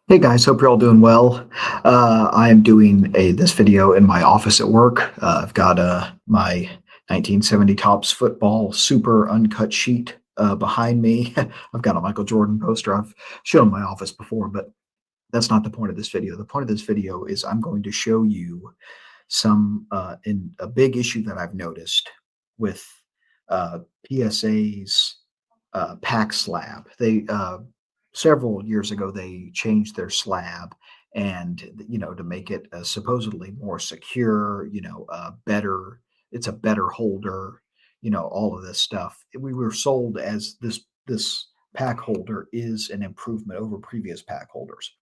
Hey guys, hope you're all doing well. I am doing this video in my office at work. I've got my 1970 Topps football super uncut sheet behind me. I've got a Michael Jordan poster. I've shown in my office before, but that's not the point of this video. The point of this video is I'm going to show you some in a big issue that I've noticed with PSA's pack slab. They several years ago they changed their slab, and to make it supposedly more secure, better. It's a better holder. All of this stuff. We were sold as this pack holder is an improvement over previous pack holders.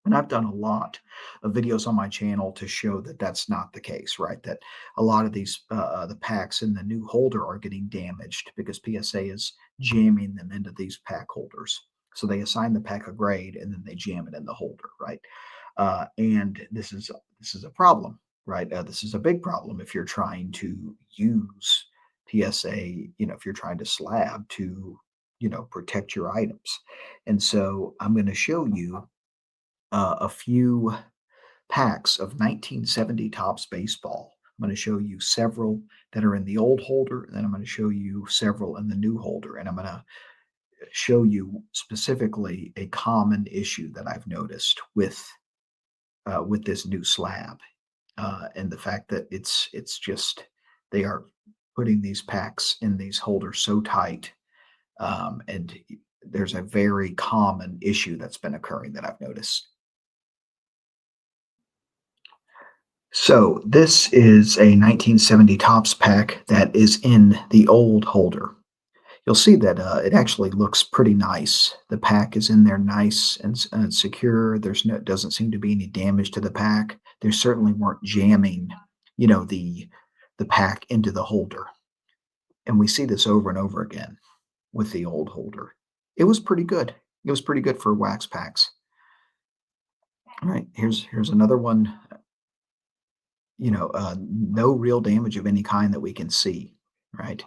And I've done a lot of videos on my channel to show that that's not the case, right? That a lot of these, the packs in the new holder are getting damaged because PSA is jamming them into these pack holders. So they assign the pack a grade and then they jam it in the holder, right? And this is a problem, right? This is a big problem if you're trying to use PSA, if you're trying to slab to, protect your items. And so I'm going to show you a few packs of 1970 Topps baseball. I'm going to show you several that are in the old holder, and then I'm going to show you several in the new holder. And I'm going to show you specifically a common issue that I've noticed with this new slab, and the fact that it's just they are putting these packs in these holders so tight, and there's a very common issue that's been occurring that I've noticed. So this is a 1970 Topps pack that is in the old holder. You'll see that it actually looks pretty nice. The pack is in there nice and secure. Doesn't seem to be any damage to the pack. There certainly weren't jamming, the pack into the holder. And we see this over and over again with the old holder. It was pretty good. It was pretty good for wax packs. All right, here's another one. No real damage of any kind that we can see, right?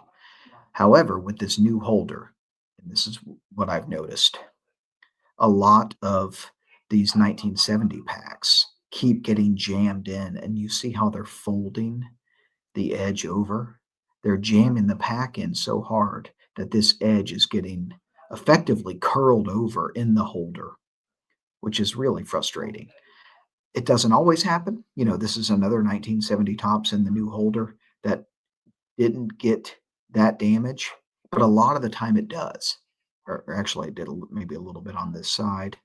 However, with this new holder, and this is what I've noticed, a lot of these 1970 packs keep getting jammed in, and you see how they're folding the edge over. They're jamming the pack in so hard that this edge is getting effectively curled over in the holder, which is really frustrating. It doesn't always happen. This is another 1970 Topps in the new holder that didn't get that damage, but a lot of the time it does. Or actually, it did maybe a little bit on this side,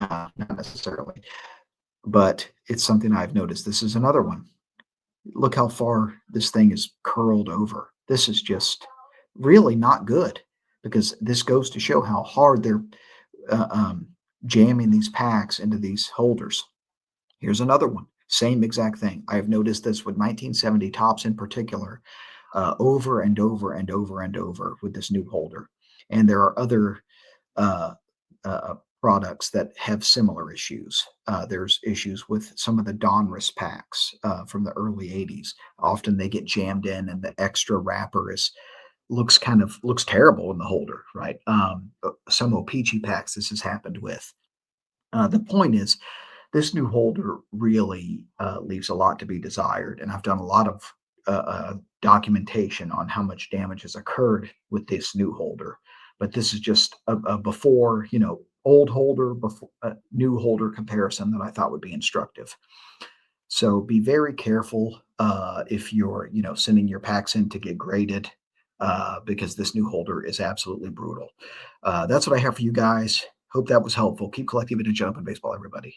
not necessarily, but it's something I've noticed. This is another one. Look how far this thing is curled over. This is just really not good because this goes to show how hard they're jamming these packs into these holders. Here's another one. Same exact thing. I have noticed this with 1970 Topps in particular, over and over and over and over with this new holder. And there are other products that have similar issues. There's issues with some of the Donruss packs from the early 80s. Often they get jammed in and the extra wrapper looks terrible in the holder, right? Some O-Pee-Chee packs this has happened with. The point is, this new holder really leaves a lot to be desired, and I've done a lot of documentation on how much damage has occurred with this new holder. But this is just a before, old holder, before new holder comparison that I thought would be instructive. So be very careful if you're, sending your packs in to get graded, because this new holder is absolutely brutal. That's what I have for you guys. Hope that was helpful. Keep collecting vintage and open baseball, everybody.